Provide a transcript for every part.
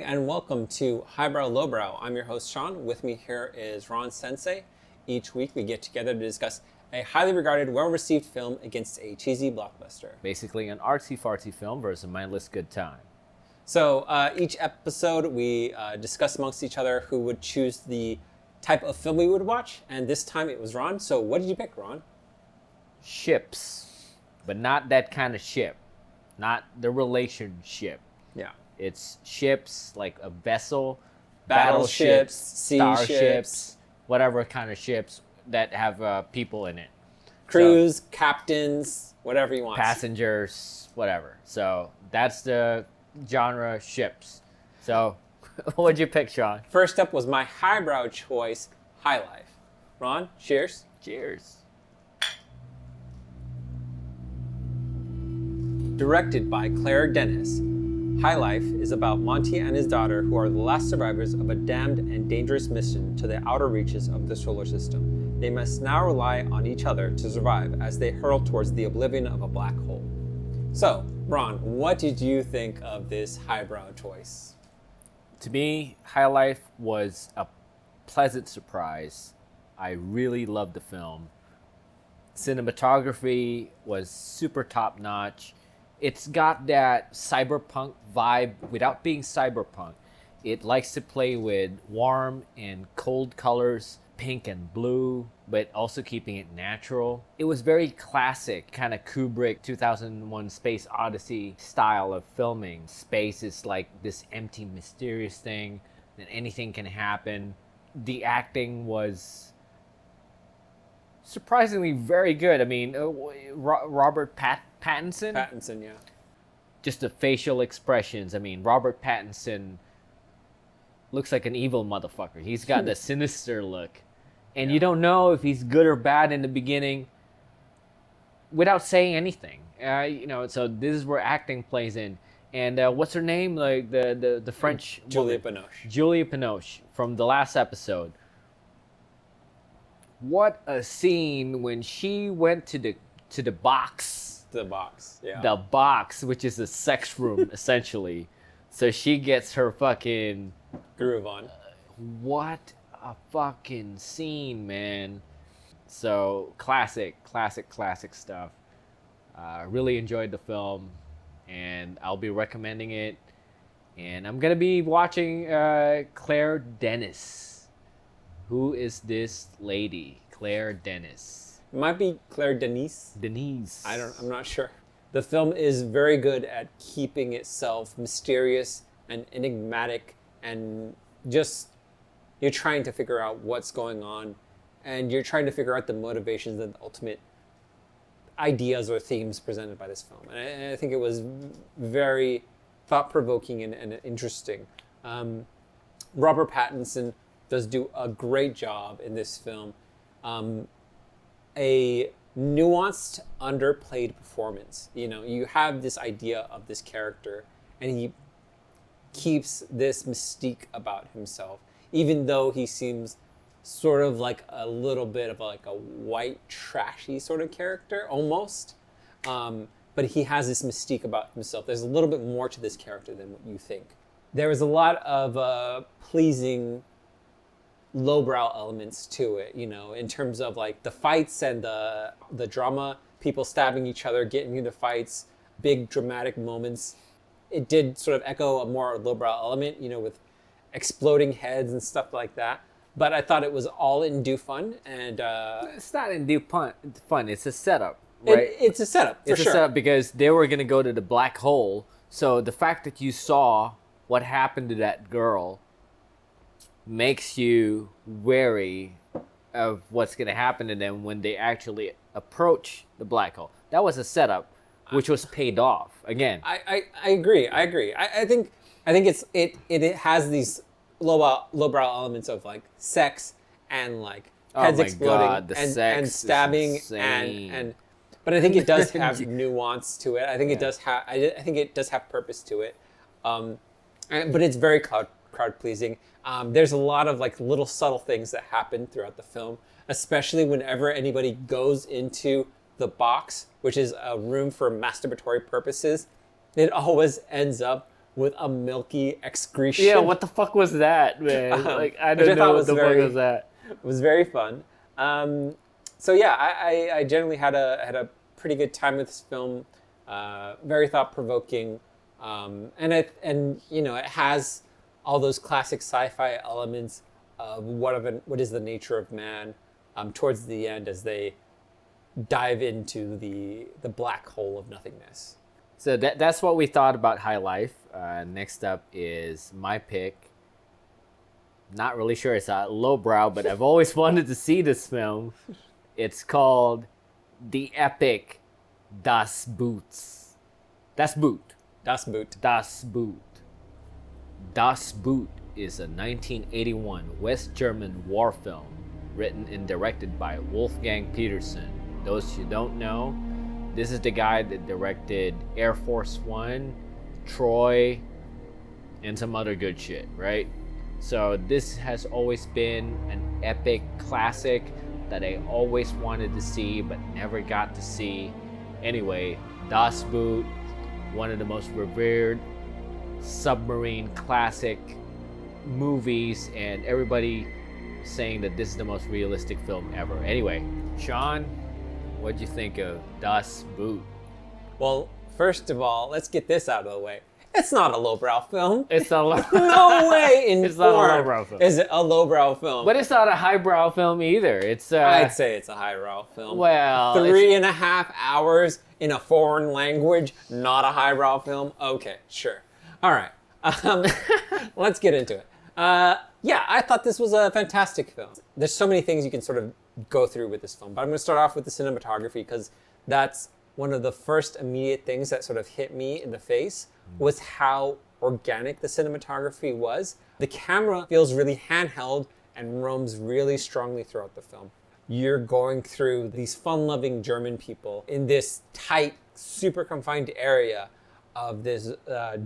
and welcome to Highbrow, Lowbrow. I'm your host, Shaun. With me here is Ron Sensei. Each week we get together to discuss a highly regarded, well-received film against a cheesy blockbuster. Basically an artsy-fartsy film versus a mindless good time. So each episode we discuss amongst each other who would choose the type of film we would watch, and this time it was Ron. So what did you pick, Ron? Ships, but not that kind of ship. Not the relationship. Yeah. It's ships, like a vessel, Battleships, starships, whatever kind of ships that have people in it. Crews, so, captains, whatever you want. Passengers, whatever. So that's the genre ships. So what'd you pick, Shaun? First up was my highbrow choice, High Life. Ron, cheers. Cheers. Directed by Claire Denis, High Life is about Monty and his daughter, who are the last survivors of a damned and dangerous mission to the outer reaches of the solar system. They must now rely on each other to survive as they hurtle towards the oblivion of a black hole. So, Ron, what did you think of this highbrow choice? To me, High Life was a pleasant surprise. I really loved the film. Cinematography was super top-notch. It's got that cyberpunk vibe without being cyberpunk. It likes to play with warm and cold colors, pink and blue, but also keeping it natural. It was very classic, kind of Kubrick 2001 Space Odyssey style of filming. Space is like this empty, mysterious thing, that anything can happen. The acting was surprisingly very good. I mean, Robert Pattinson? Pattinson, yeah. Just the facial expressions. I mean, Robert Pattinson looks like an evil motherfucker. He's got the sinister look. And you don't know if he's good or bad in the beginning without saying anything. So this is where acting plays in. And what's her name? Like the French Juliette woman. Binoche. Juliette Binoche from the last episode. What a scene when she went to the box. The box, yeah. The box, which is a sex room, essentially. So she gets her fucking... groove on. What a fucking scene, man. So, classic stuff. Really enjoyed the film, and I'll be recommending it. And I'm going to be watching Claire Denis. Who is this lady? Claire Denis. It might be Claire Denis. I'm not sure. The film is very good at keeping itself mysterious and enigmatic, and just you're trying to figure out what's going on, and you're trying to figure out the motivations and the ultimate ideas or themes presented by this film. And I think it was very thought-provoking and interesting. Robert Pattinson does do a great job in this film. A nuanced, underplayed performance. You know, you have this idea of this character, and he keeps this mystique about himself, even though he seems sort of like a little bit of like a white, trashy sort of character, almost. But he has this mystique about himself. There's a little bit more to this character than what you think. There was a lot of pleasing lowbrow elements to it, you know, in terms of like the fights and the drama, people stabbing each other, getting into fights, big dramatic moments. It did sort of echo a more lowbrow element, you know, with exploding heads and stuff like that. But I thought it was all in due fun, and it's not in due fun. It's a setup, right? It's a setup, for sure. It's a setup because they were gonna go to the black hole. So the fact that you saw what happened to that girl makes you wary of what's going to happen to them when they actually approach the black hole. That was a setup, which was paid off. Again, I agree. I think it has these lowbrow elements of like sex and like heads exploding and stabbing and but I think it does have nuance to it. I think it does have purpose to it. But it's very crowd pleasing. There's a lot of like little subtle things that happen throughout the film, especially whenever anybody goes into the box, which is a room for masturbatory purposes. It always ends up with a milky excretion. Yeah, what the fuck was that, man? Like, I which don't know what was the fuck was that. It was very fun. So yeah, I generally had a pretty good time with this film. Very thought provoking, and you know, it has all those classic sci-fi elements of what is the nature of man. Towards the end, as they dive into the black hole of nothingness. So that's what we thought about High Life. Next up is my pick. Not really sure it's a Lowbrow, but I've always wanted to see this film. It's called The Epic Das Boots. Das Boot. Das Boot. Das Boot. Das Boot is a 1981 West German war film written and directed by Wolfgang Peterson. Those who don't know, this is the guy that directed Air Force One, Troy, and some other good shit, right? So this has always been an epic classic that I always wanted to see but never got to see. Anyway, Das Boot, one of the most revered submarine classic movies, and everybody saying that this is the most realistic film ever. Anyway, Sean, what'd you think of Das Boot? Well, first of all, let's get this out of the way. It's not a lowbrow film. It's a No way in It's not a form lowbrow film. is it a lowbrow film. But it's not a highbrow film either. It's I'd say it's a highbrow film. Well, 3.5 hours in a foreign language, not a highbrow film. Okay, sure. All right, let's get into it. Yeah, I thought this was a fantastic film. There's so many things you can sort of go through with this film, but I'm going to start off with the cinematography because that's one of the first immediate things that sort of hit me in the face was how organic the cinematography was. The camera feels really handheld and roams really strongly throughout the film. You're going through these fun-loving German people in this tight, super confined area of this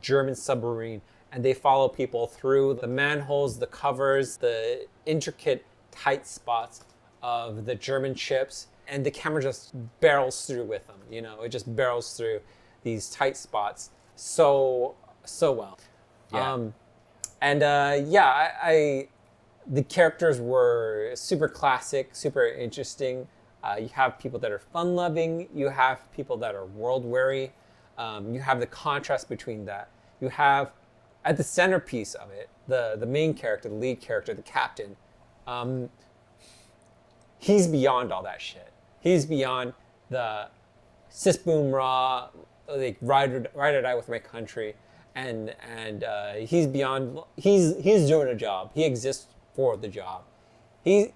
German submarine, and they follow people through the manholes, the covers, the intricate tight spots of the German ships, and the camera just barrels through with them. You know, it just barrels through these tight spots so well. Yeah. The characters were super classic, super interesting. You have people that are fun-loving. You have people that are world-weary. You have the contrast between that. You have, at the centerpiece of it, the main character, the lead character, the captain. He's beyond all that shit. He's beyond the sis boom raw, like ride or die with my country, and he's beyond. He's doing a job. He exists for the job. He's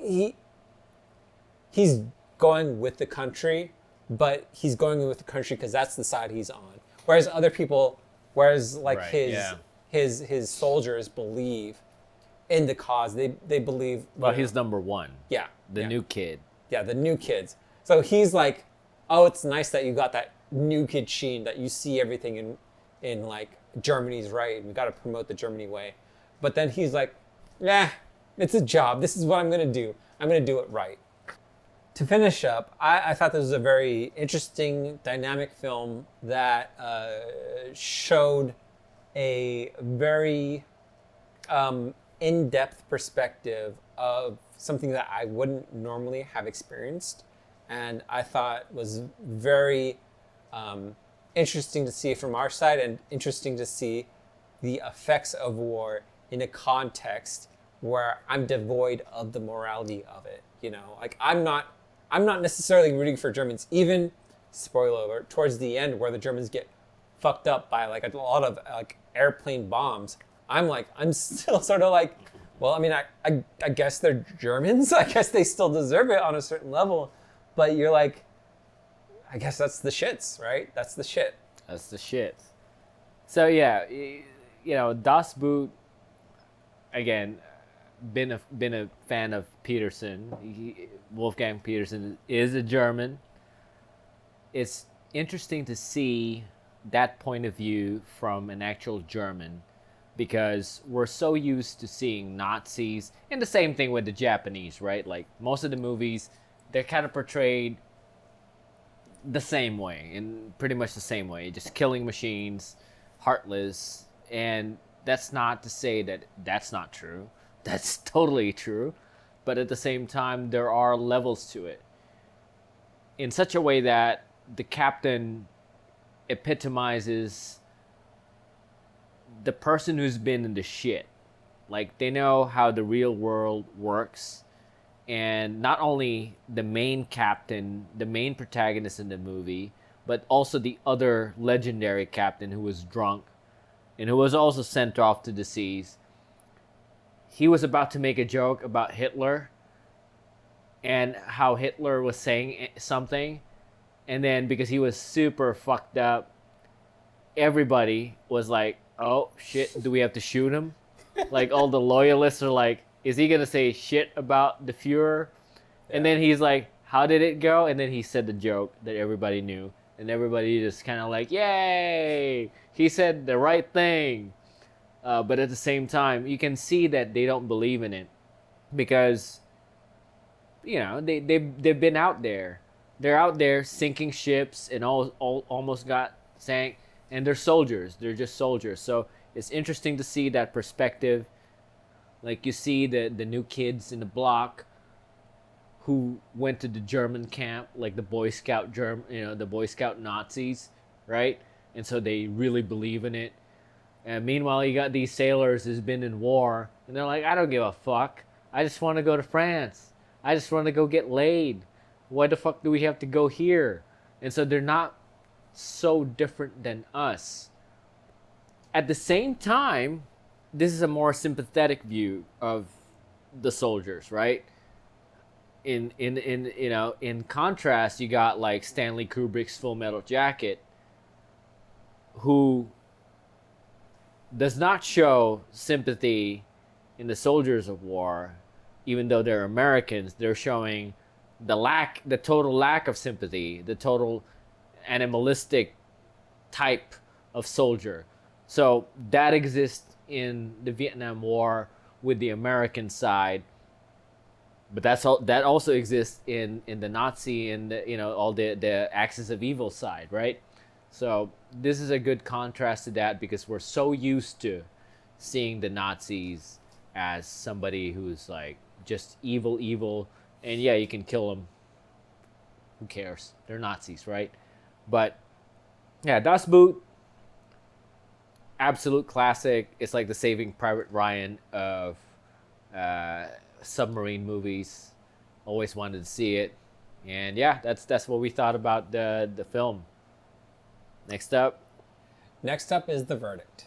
going with the country, but he's going with the country because that's the side he's on. Whereas other people, his soldiers believe in the cause. They believe. Well, he's number one. Yeah. The new kid. Yeah, the new kids. So he's like, oh, it's nice that you got that new kid sheen, that you see everything in like Germany's right, and we got to promote the Germany way. But then he's like, yeah, it's a job. This is what I'm going to do. I'm going to do it right. To finish up, I thought this was a very interesting, dynamic film that showed a very in-depth perspective of something that I wouldn't normally have experienced, and I thought was very interesting to see from our side, and interesting to see the effects of war in a context where I'm devoid of the morality of it. You know, like I'm not necessarily rooting for Germans. Even, spoiler alert, towards the end where the Germans get fucked up by like a lot of like airplane bombs, I'm still sort of like, well, I mean, I guess they're Germans. I guess they still deserve it on a certain level. But you're like, I guess that's the shits, right? That's the shit. That's the shit. So yeah, you know, Das Boot, again, been a fan of Peterson. Wolfgang Peterson is a German. It's interesting to see that point of view from an actual German, because we're so used to seeing Nazis, and the same thing with the Japanese, right? Like most of the movies, they're kind of portrayed the same way, in pretty much the same way, just killing machines, heartless, And that's not to say that that's not true. That's totally true. But at the same time, there are levels to it. In such a way that the captain epitomizes the person who's been in the shit. Like, they know how the real world works. And not only the main captain, the main protagonist in the movie, but also the other legendary captain who was drunk and who was also sent off to the seas. He was about to make a joke about Hitler and how Hitler was saying something. And then because he was super fucked up, everybody was like, oh, shit, do we have to shoot him? Like, all the loyalists are like, is he going to say shit about the Fuhrer? Yeah. And then he's like, how did it go? And then he said the joke that everybody knew. And everybody just kind of like, yay! He said the right thing. But at the same time, you can see that they don't believe in it. Because, you know, they've been out there. They're out there sinking ships and almost got sank. And they're soldiers. They're just soldiers. So it's interesting to see that perspective. Like, you see the new kids in the block who went to the German camp, like the Boy Scout the Boy Scout Nazis, right? And so they really believe in it. And meanwhile, you got these sailors who's been in war, and they're like, I don't give a fuck. I just want to go to France. I just want to go get laid. Why the fuck do we have to go here? And so they're not so different than us. At the same time, this is a more sympathetic view of the soldiers, right? In contrast, you got like Stanley Kubrick's Full Metal Jacket, who does not show sympathy in the soldiers of war, even though they're Americans. They're showing the total lack of sympathy, the total animalistic type of soldier. So that exists in the Vietnam War with the American side, but that also exists in the Nazi and all the axis of evil side, right? So this is a good contrast to that, because we're so used to seeing the Nazis as somebody who's like just evil, and yeah, you can kill them. Who cares? They're Nazis, right? But yeah, Das Boot, absolute classic. It's like the Saving Private Ryan of submarine movies. Always wanted to see it. And yeah, that's what we thought about the film. Next up is The Verdict.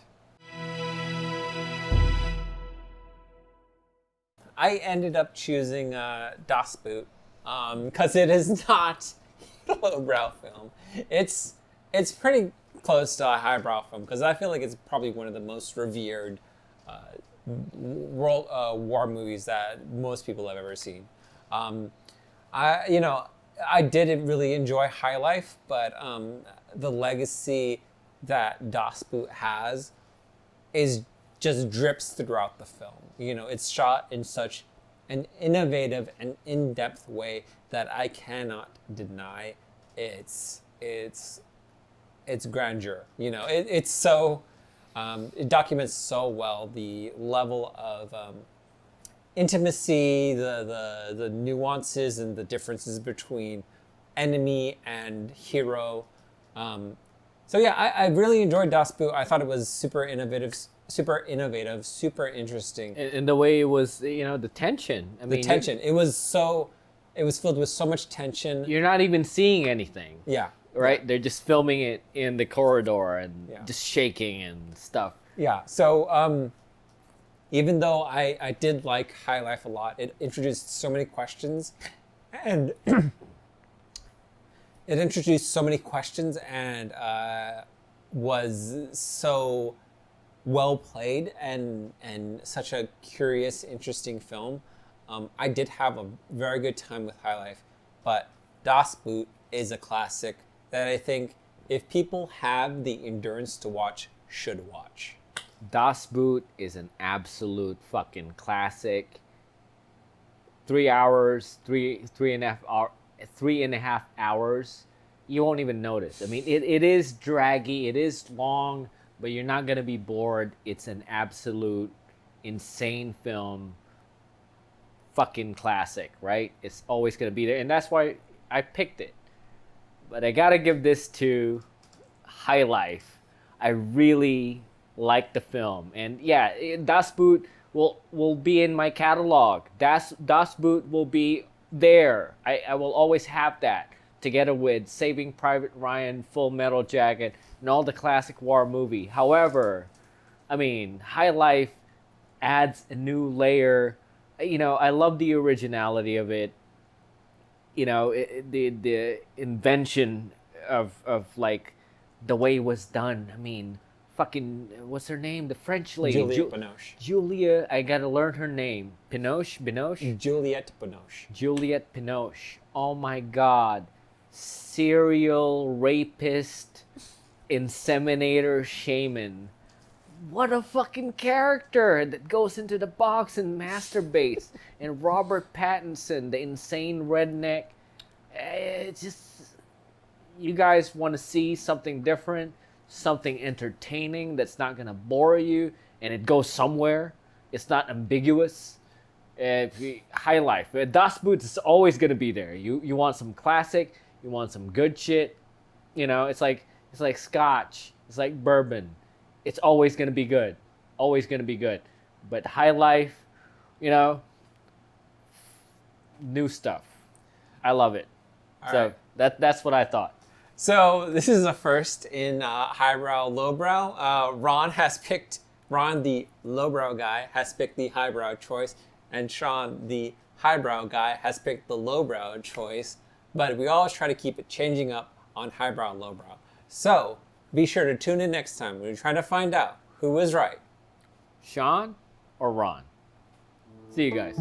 I ended up choosing Das Boot because it is not a lowbrow film. It's pretty close to a highbrow film, because I feel like it's probably one of the most revered war movies that most people have ever seen. I did really enjoy High Life, but the legacy that Das Boot has is just drips throughout the film. You know, it's shot in such an innovative and in-depth way that I cannot deny its grandeur. You know, it's so it documents so well the level of intimacy, the nuances and the differences between enemy and hero. So yeah, I really enjoyed Das Boot. I thought it was super innovative, super interesting. And the way it was, the tension. The tension. It was filled with so much tension. You're not even seeing anything. Yeah. Right? Yeah. They're just filming it in the corridor and just shaking and stuff. Yeah. So even though I did like High Life a lot, it introduced so many questions and was so well played and such a curious, interesting film. I did have a very good time with High Life, but Das Boot is a classic that I think if people have the endurance to watch, should watch. Das Boot is an absolute fucking classic. 3 hours, three and a half hours. You won't even notice. I mean, it is draggy, it is long, but you're not gonna be bored. It's an absolute insane film, fucking classic, right? It's always gonna be there, and that's why I picked it. But I gotta give this to High Life. I really like the film, and yeah, Das Boot will be in my catalog. Das Boot will be there. I will always have that together with Saving Private Ryan, Full Metal Jacket, and all the classic war movie. However, I mean, High Life adds a new layer. You know, I love the originality of it. You know, the invention of like the way it was done. I mean, fucking what's her name? The French lady, Juliette Binoche. Julia. I gotta learn her name. Binoche. Juliette Binoche. Juliette Binoche. Oh my God, serial rapist, inseminator, shaman. What a fucking character that goes into the box and masturbates. And Robert Pattinson, the insane redneck. It's just, you guys want to see something different, something entertaining that's not going to bore you, and it goes somewhere. It's not ambiguous. High Life. Das Boot is always going to be there. You want some classic, you want some good shit. You know, it's like scotch. It's like bourbon. It's always going to be good. Always going to be good. But High Life, you know, new stuff. I love it. All so right. that's what I thought. So this is a first in Highbrow, Lowbrow. Ron, the Lowbrow guy, has picked the Highbrow choice, and Shaun, the Highbrow guy, has picked the Lowbrow choice. But we always try to keep it changing up on Highbrow and Lowbrow. So be sure to tune in next time when we try to find out who was right. Shaun or Ron? See you guys.